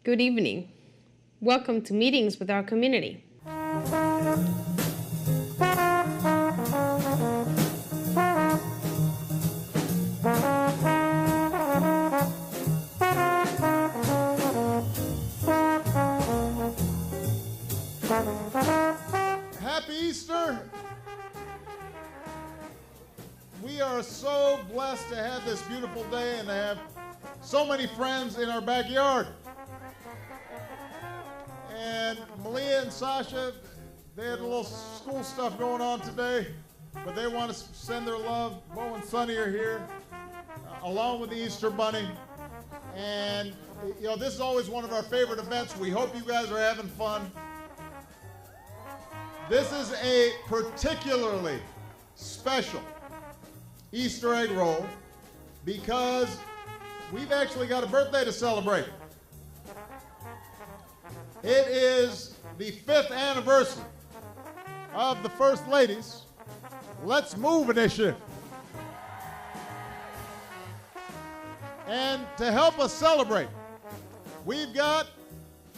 Good evening. Welcome to Meetings with Our Community. Happy Easter! We are so blessed to have this beautiful day and to have so many friends in our backyard. And Malia and Sasha, they had a little school stuff going on today, but they want to send their love. Bo and Sonny are here, along with the Easter Bunny. And, you know, this is always one of our favorite events. We hope you guys are having fun. This is a particularly special Easter egg roll because we've actually got a birthday to celebrate. It is the 5th anniversary of the First Lady's Let's Move initiative. And to help us celebrate, we've got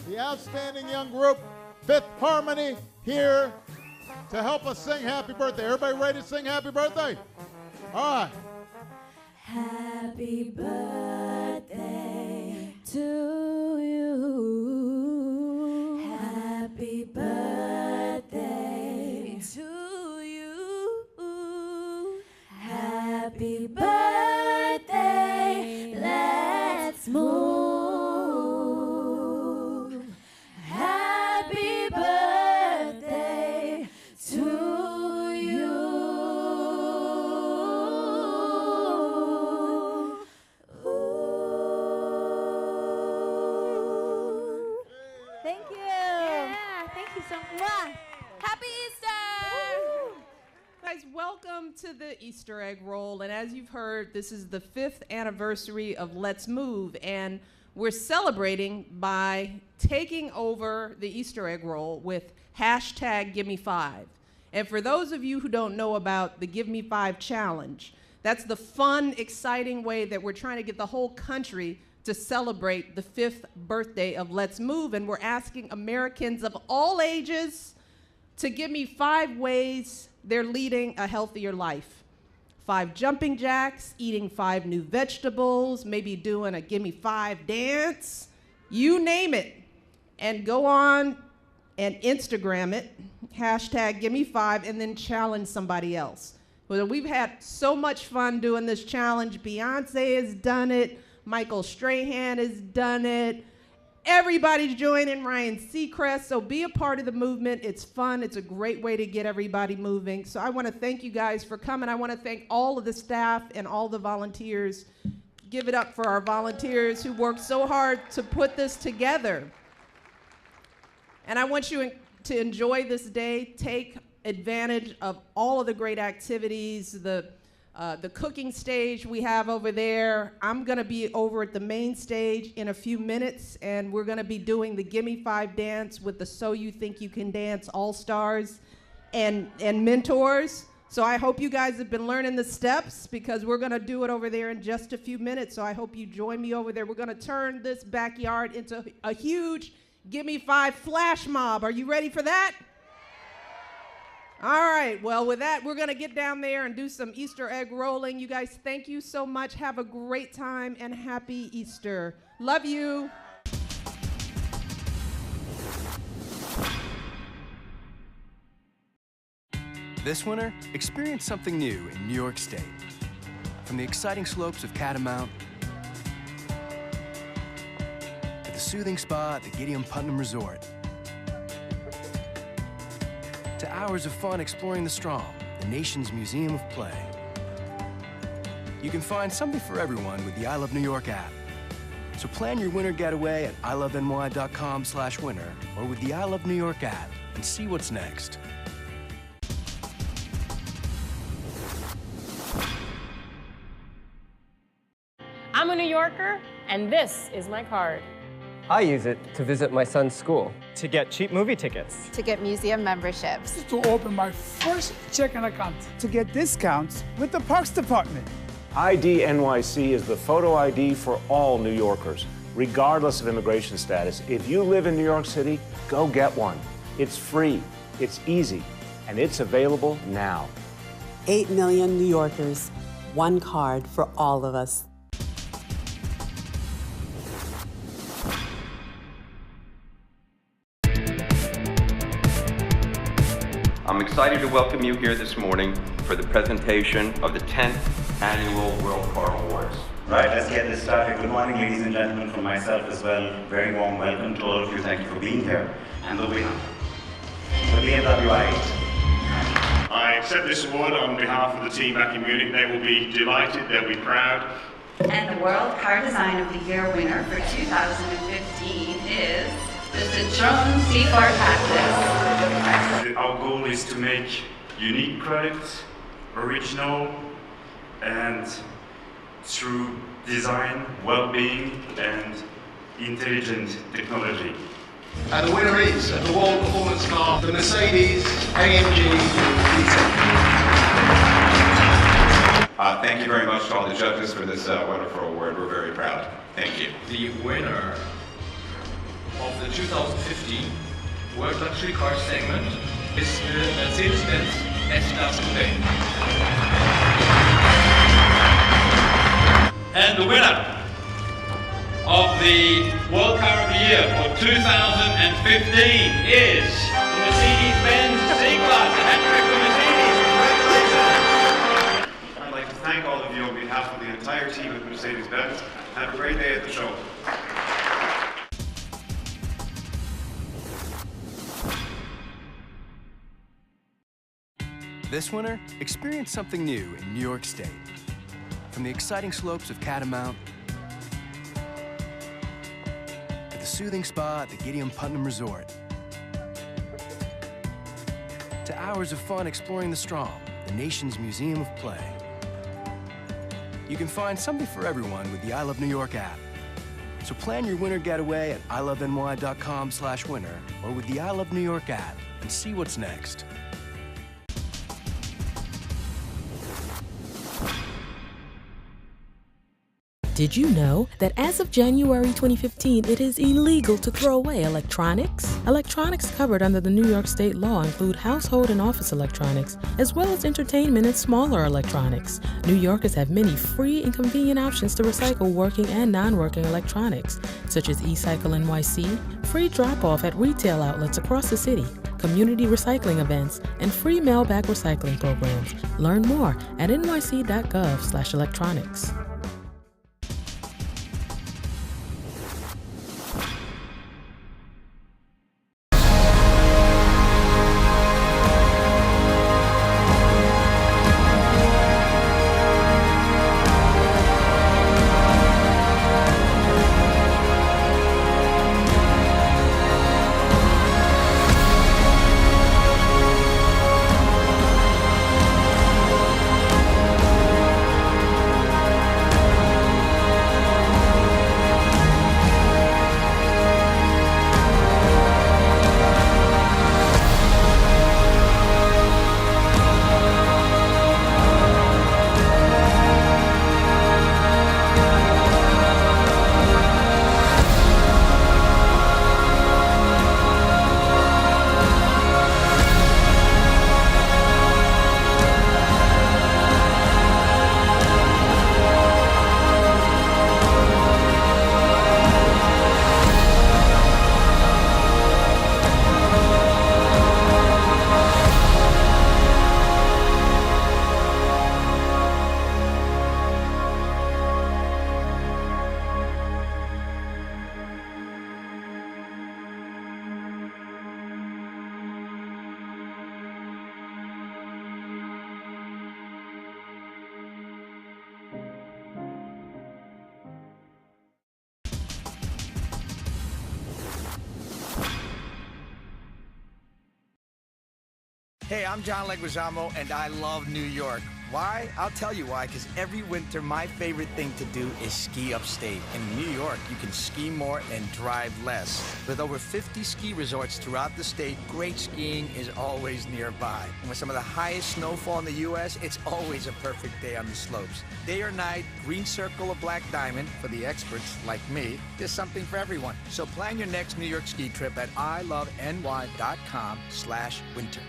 the outstanding young group, Fifth Harmony, here to help us sing happy birthday. Everybody ready to sing happy birthday? All right. Happy birthday to you. Happy birthday to you. Happy birthday, let's move. Happy birthday to you. Thank you. Yeah, thank you so much. Happy Easter! Guys, welcome to the Easter egg roll. And as you've heard, this is the 5th anniversary of Let's Move. And we're celebrating by taking over the Easter egg roll with hashtag #GiveMe5. And for those of you who don't know about the Give Me 5 challenge, that's the fun, exciting way that we're trying to get the whole country to celebrate the 5th birthday of Let's Move. And we're asking Americans of all ages to give me 5 ways they're leading a healthier life. 5 jumping jacks, eating 5 new vegetables, maybe doing a Give Me 5 dance, you name it. And go on and Instagram it, hashtag #GiveMe5, and then challenge somebody else. Well, we've had so much fun doing this challenge. Beyonce has done it. Michael Strahan has done it. Everybody's joining, Ryan Seacrest. So be a part of the movement. It's fun. It's a great way to get everybody moving. So I want to thank you guys for coming. I want to thank all of the staff and all the volunteers. Give it up for our volunteers who worked so hard to put this together. And I want you to enjoy this day. Take advantage of all of the great activities, the cooking stage we have over there. I'm going to be over at the main stage in a few minutes, and we're going to be doing the Gimme 5 dance with the So You Think You Can Dance All-Stars and mentors. So I hope you guys have been learning the steps because we're going to do it over there in just a few minutes. So I hope you join me over there. We're going to turn this backyard into a huge Gimme 5 flash mob. Are you ready for that? All right, well, with that, we're going to get down there and do some Easter egg rolling. You guys, thank you so much. Have a great time and happy Easter. Love you. This winter, experience something new in New York State. From the exciting slopes of Catamount to the soothing spa at the Gideon Putnam Resort, to hours of fun exploring the Strong, the nation's museum of play. You can find something for everyone with the I Love New York app. So plan your winter getaway at iloveny.com/winter or with the I Love New York app and see what's next. I'm a New Yorker, and this is my card. I use it to visit my son's school. To get cheap movie tickets. To get museum memberships. To open my first checking account. To get discounts with the Parks Department. ID NYC is the photo ID for all New Yorkers. regardless of immigration status. If you live in New York City, go get one. It's free, it's easy, and it's available now. 8 million New Yorkers, one card for all of us. I'm excited to welcome you here this morning for the presentation of the 10th Annual World Car Awards. Right, let's get this started. Good morning, ladies and gentlemen, from myself as well. Very warm welcome to all of you. Thank you for being here. And the winner, the BMW i8. I accept this award on behalf of the team back in Munich. They will be delighted, they'll be proud. And the World Car Design of the Year winner for 2015 is the Citroën C4 Cactus. Our goal is to make unique products, original, and through design, well-being, and intelligent technology. And the winner is, of the World Performance Car, the Mercedes-AMG E-Tech. Thank you very much to all the judges for this wonderful award. We're very proud. Thank you. The winner of the 2015 World Luxury Car segment is the Mercedes-Benz S-Class Coupe. And the winner of the World Car of the Year for 2015 is the Mercedes-Benz C-Class. A hat-trick for Mercedes. Congratulations. I'd like to thank all of you on behalf of the entire team at Mercedes-Benz. Have a great day at the show. This winter, experience something new in New York State. From the exciting slopes of Catamount to the soothing spa at the Gideon Putnam Resort, to hours of fun exploring the Strong, the nation's museum of play. You can find something for everyone with the I Love New York app. So plan your winter getaway at iloveny.com/winter or with the I Love New York app and see what's next. Did you know that as of January 2015, it is illegal to throw away electronics? Electronics covered under the New York state law include household and office electronics, as well as entertainment and smaller electronics. New Yorkers have many free and convenient options to recycle working and non-working electronics, such as eCycle NYC, free drop-off at retail outlets across the city, community recycling events, and free mail-back recycling programs. Learn more at nyc.gov/electronics. Hey, I'm John Leguizamo, and I love New York. Why? I'll tell you why, because every winter my favorite thing to do is ski upstate. In New York, you can ski more and drive less. With over 50 ski resorts throughout the state, great skiing is always nearby. And with some of the highest snowfall in the U.S., it's always a perfect day on the slopes. Day or night, green circle or black diamond, for the experts like me, there's something for everyone. So plan your next New York ski trip at iloveny.com/winter.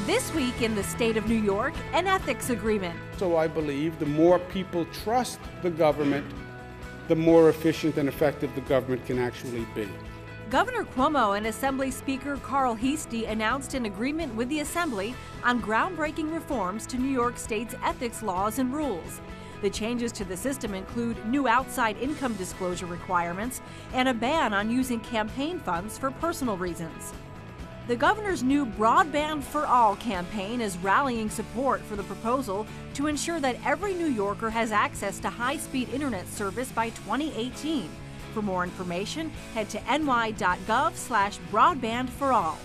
This week in the state of New York, an ethics agreement. So I believe the more people trust the government, the more efficient and effective the government can actually be. Governor Cuomo and Assembly Speaker Carl Heastie announced an agreement with the Assembly on groundbreaking reforms to New York State's ethics laws and rules. The changes to the system include new outside income disclosure requirements and a ban on using campaign funds for personal reasons. The governor's new Broadband for All campaign is rallying support for the proposal to ensure that every New Yorker has access to high-speed internet service by 2018. For more information, head to ny.gov/broadbandforall.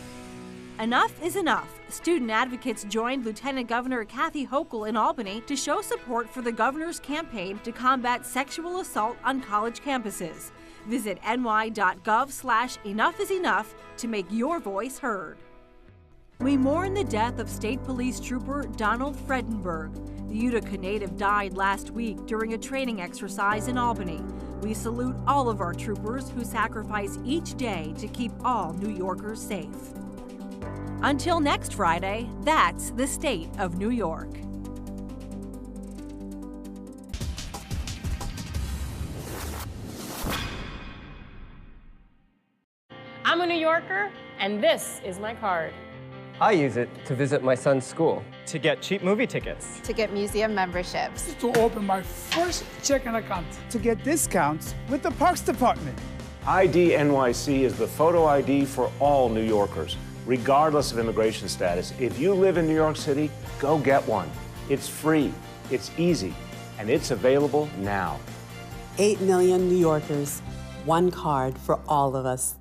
Enough is enough. Student advocates joined Lieutenant Governor Kathy Hochul in Albany to show support for the governor's campaign to combat sexual assault on college campuses. Visit ny.gov/enoughisenough to make your voice heard. We mourn the death of State Police Trooper Donald Fredenberg. The Utica native died last week during a training exercise in Albany. We salute all of our troopers who sacrifice each day to keep all New Yorkers safe. Until next Friday, that's the state of New York. I'm a New Yorker, and this is my card. I use it to visit my son's school. To get cheap movie tickets. To get museum memberships. To open my first checking account. To get discounts with the Parks Department. ID NYC is the photo ID for all New Yorkers, regardless of immigration status. If you live in New York City, go get one. It's free, it's easy, and it's available now. 8 million New Yorkers, one card for all of us.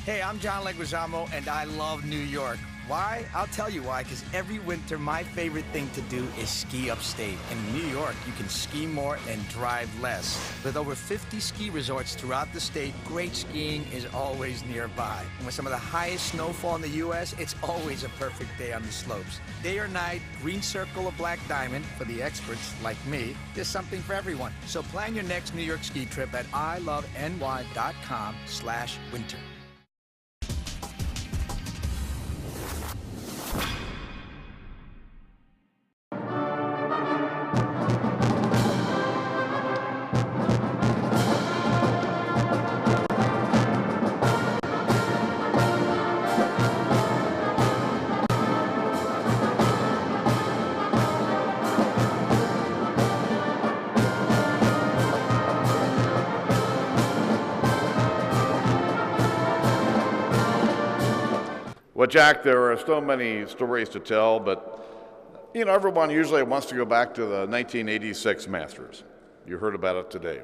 Hey, I'm John Leguizamo, and I love New York. Why? I'll tell you why, because every winter my favorite thing to do is ski upstate. In New York, you can ski more and drive less. With over 50 ski resorts throughout the state, great skiing is always nearby. And with some of the highest snowfall in the U.S., it's always a perfect day on the slopes. Day or night, green circle or black diamond, for the experts like me, there's something for everyone. So plan your next New York ski trip at iloveny.com/winter. Well, Jack, there are so many stories to tell, but, you know, everyone usually wants to go back to the 1986 Masters. You heard about it today.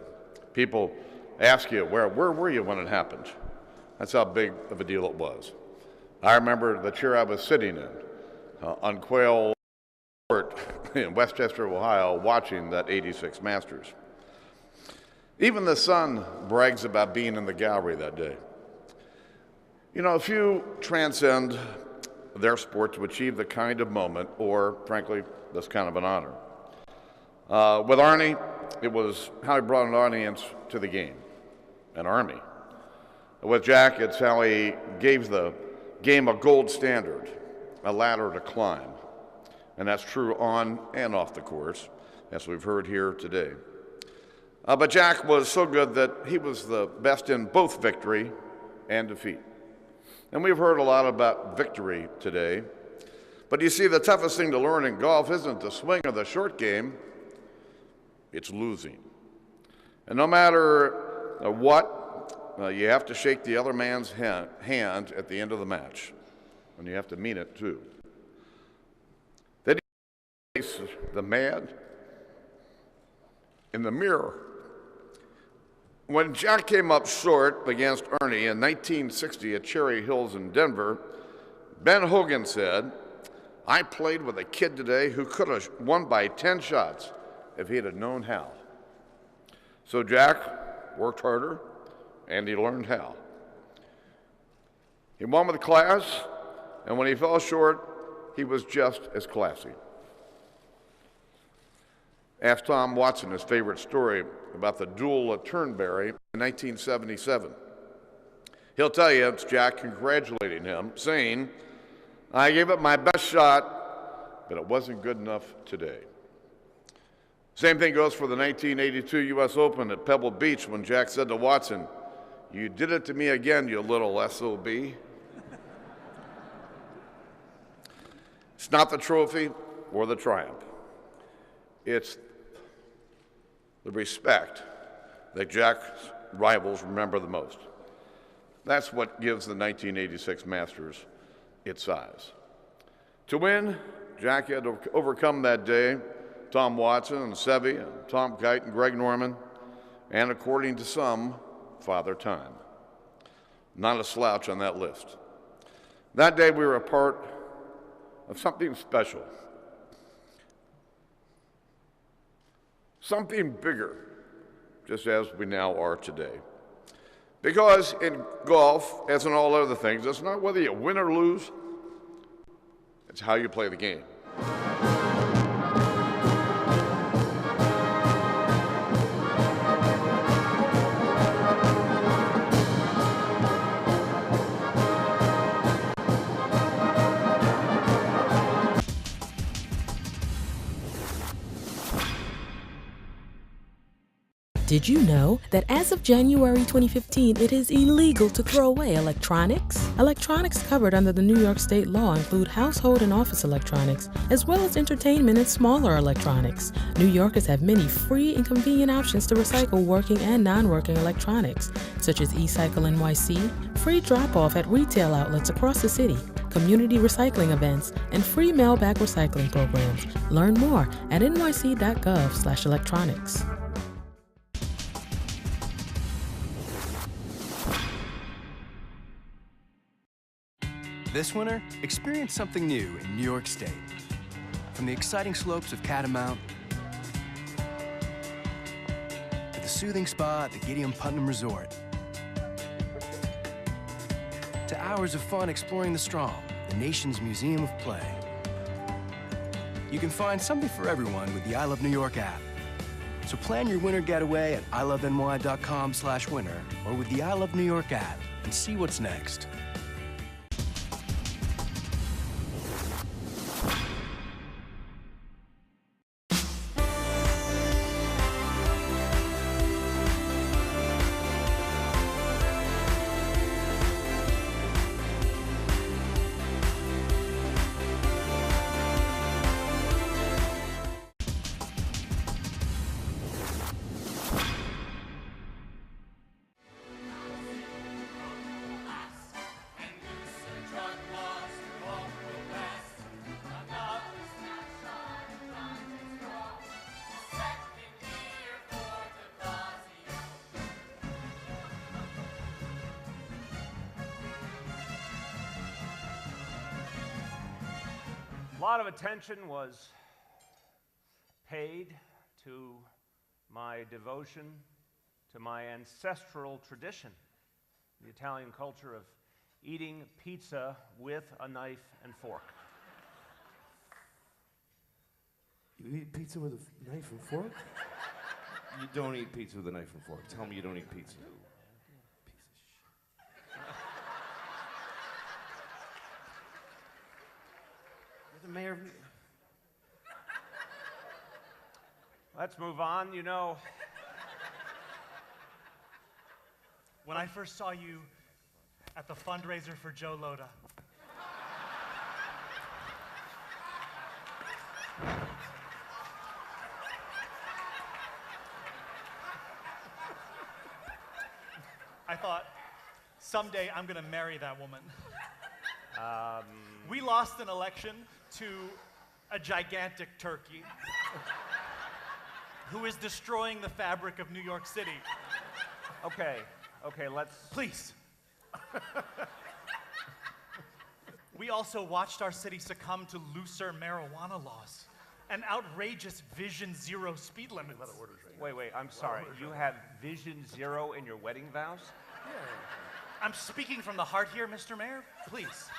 People ask you, where were you when it happened? That's how big of a deal it was. I remember the chair I was sitting in on Quail Court in Westchester, Ohio, watching that 86 Masters. Even the Sun brags about being in the gallery that day. You know, few transcend their sport to achieve the kind of moment, or frankly, this kind of an honor. With Arnie, it was how he brought an audience to the game, an army. With Jack, it's how he gave the game a gold standard, a ladder to climb. And that's true on and off the course, as we've heard here today. But Jack was so good that he was the best in both victory and defeat. And we've heard a lot about victory today. But you see, the toughest thing to learn in golf isn't the swing of the short game, it's losing. And no matter what, you have to shake the other man's hand at the end of the match. And you have to mean it, too. Then you face the man in the mirror. When Jack came up short against Ernie in 1960 at Cherry Hills in Denver, Ben Hogan said, "I played with a kid today who could have won by 10 shots if he'd have known how." So Jack worked harder, and he learned how. He won with the class, and when he fell short, he was just as classy. Ask Tom Watson his favorite story about the duel at Turnberry in 1977. He'll tell you it's Jack congratulating him, saying, "I gave it my best shot, but it wasn't good enough today." Same thing goes for the 1982 U.S. Open at Pebble Beach when Jack said to Watson, "You did it to me again, you little SOB." It's not the trophy or the triumph. It's the respect that Jack's rivals remember the most. That's what gives the 1986 Masters its size. To win, Jack had to overcome that day Tom Watson and Seve and Tom Kite and Greg Norman, and according to some, Father Time. Not a slouch on that list. That day we were a part of something special. Something bigger, just as we now are today. Because in golf, as in all other things, it's not whether you win or lose, it's how you play the game. Did you know that as of January 2015, it is illegal to throw away electronics? Electronics covered under the New York state law include household and office electronics, as well as entertainment and smaller electronics. New Yorkers have many free and convenient options to recycle working and non-working electronics, such as eCycle NYC, free drop-off at retail outlets across the city, community recycling events, and free mail-back recycling programs. Learn more at nyc.gov/electronics. This winter, experience something new in New York State. From the exciting slopes of Catamount to the soothing spa at the Gideon Putnam Resort, to hours of fun exploring the Strong, the nation's museum of play. You can find something for everyone with the I Love New York app. So plan your winter getaway at iloveny.com/winter or with the I Love New York app and see what's next. A lot of attention was paid to my devotion to my ancestral tradition, the Italian culture of eating pizza with a knife and fork. You eat pizza with a knife and fork? You don't eat pizza with a knife and fork. Tell me you don't eat pizza. The mayor of Let's move on. You know, when I first saw you at the fundraiser for Joe Lhota, I thought, someday I'm going to marry that woman. We lost an election to a gigantic turkey. who is destroying the fabric of New York City. Okay, let's... Please. We also watched our city succumb to looser marijuana laws and outrageous Vision Zero speed limits. Wait, I'm sorry. You have Vision Zero in your wedding vows? I'm speaking from the heart here, Mr. Mayor. Please.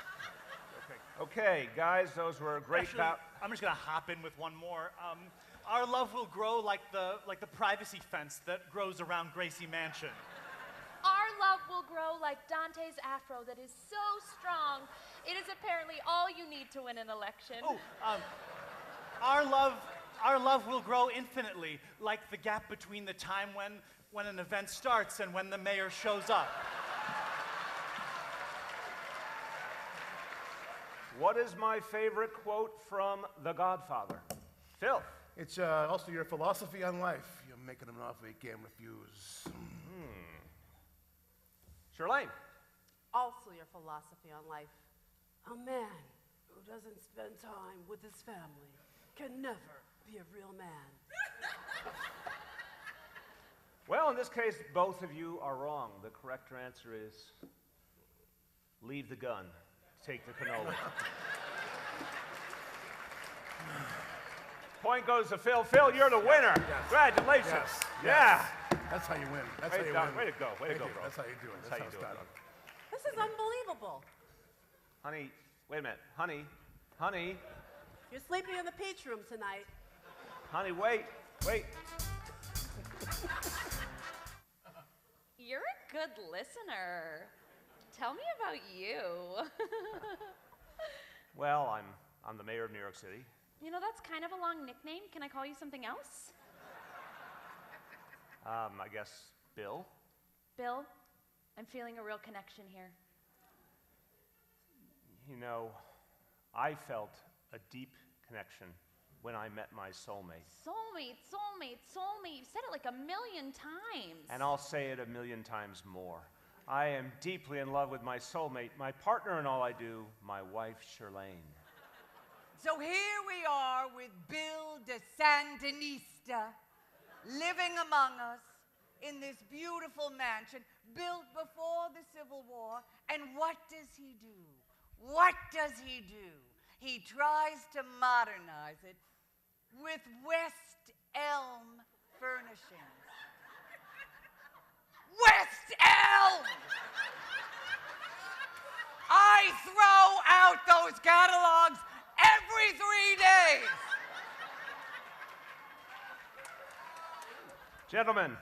Okay, guys, those were great. Actually, I'm just gonna hop in with one more. Our love will grow like the privacy fence that grows around Gracie Mansion. Our love will grow like Dante's afro that is so strong, it is apparently all you need to win an election. Our love will grow infinitely, like the gap between the time when an event starts and when the mayor shows up. What is my favorite quote from The Godfather? Phil. It's also your philosophy on life. You're making him an offer he can't refuse. Charlene. Also your philosophy on life. A man who doesn't spend time with his family can never be a real man. Well, in this case, both of you are wrong. The correct answer is leave the gun. Take the cannoli. Point goes to Phil. Phil, you're the winner. Yes. Congratulations. Yes. Yeah. That's how you win. That's how you done. win. Way to go. Way to Thank go, you. bro. That's how you do it. That's how you do it. This is unbelievable. Honey, wait a minute. Honey, You're sleeping in the peach room tonight. honey, wait. You're a good listener. Tell me about you. Well, I'm the mayor of New York City. You know, that's kind of a long nickname. Can I call you something else? I guess Bill. Bill, I'm feeling a real connection here. You know, I felt a deep connection when I met my soulmate. Soulmate, soulmate, soulmate. You've said it like 1,000,000 times. And I'll say it 1,000,000 times more. I am deeply in love with my soulmate, my partner in all I do, my wife, Charlene. So here we are with Bill de Sandinista living among us in this beautiful mansion built before the Civil War. And what does he do? What does he do? He tries to modernize it with West Elm furnishings. West Elm! I throw out those catalogs every 3 days. Gentlemen,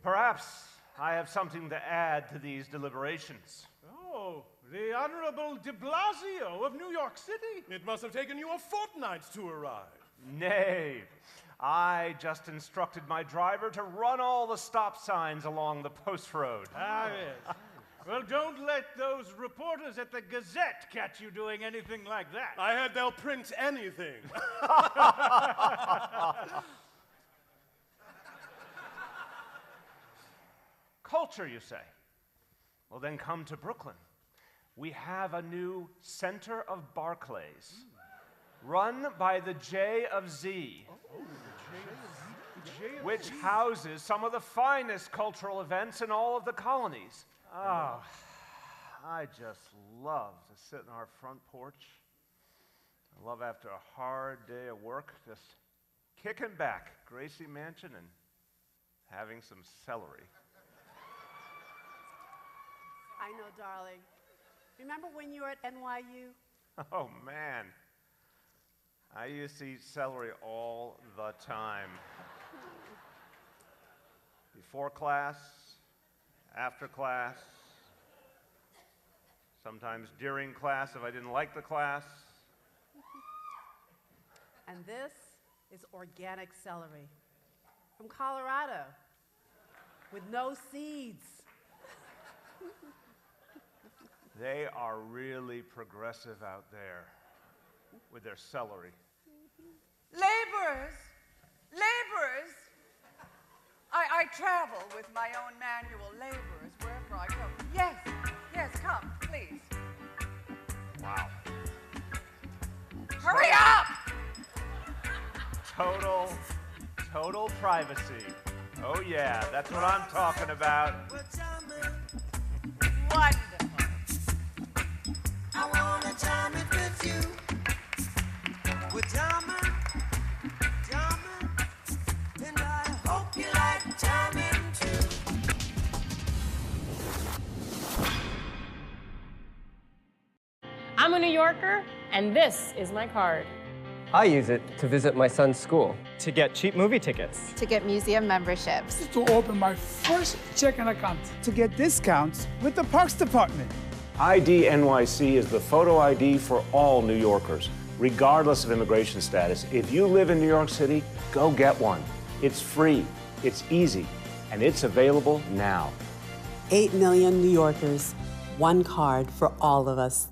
perhaps I have something to add to these deliberations. Oh, the Honorable de Blasio of New York City. It must have taken you a fortnight to arrive. Nay, I just instructed my driver to run all the stop signs along the post road. Ah, yes. Well, don't let those reporters at the Gazette catch you doing anything like that. I heard they'll print anything. Culture, you say? Well, then come to Brooklyn. We have a new Center of Barclays, run by the J of Z, which houses some of the finest cultural events in all of the colonies. Oh, I just love to sit in our front porch. I love after a hard day of work, just kicking back Gracie Mansion and having some celery. I know, darling. Remember when you were at NYU? Oh, man. I used to eat celery all the time. Before class, after class, sometimes during class if I didn't like the class. And this is organic celery from Colorado with no seeds. They are really progressive out there with their celery. Laborers, I travel with my own manual laborers wherever I go. Yes, come, please. Wow. Hurry up! Total privacy. Oh yeah, that's what I'm talking about. Wonderful. I wanna jam it with you. With jamming, and I hope you like jamming too. I'm a New Yorker, and this is my card. I use it to visit my son's school. To get cheap movie tickets. To get museum memberships. To open my first checking account. To get discounts with the Parks Department. ID NYC is the photo ID for all New Yorkers, regardless of immigration status. If you live in New York City, go get one. It's free, it's easy, and it's available now. 8 million New Yorkers, one card for all of us.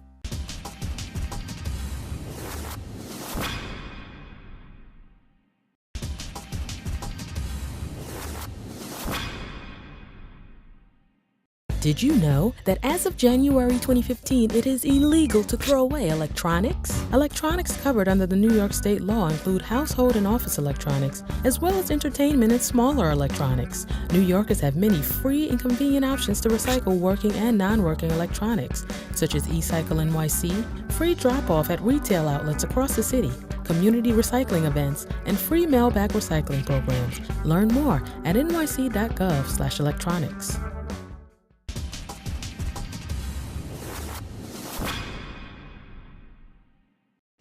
Did you know that as of January 2015, it is illegal to throw away electronics? Electronics covered under the New York state law include household and office electronics, as well as entertainment and smaller electronics. New Yorkers have many free and convenient options to recycle working and non-working electronics, such as eCycle NYC, free drop-off at retail outlets across the city, community recycling events, and free mail-back recycling programs. Learn more at nyc.gov/electronics.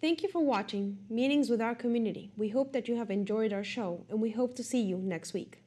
Thank you for watching Meetings with Our Community. We hope that you have enjoyed our show, and we hope to see you next week.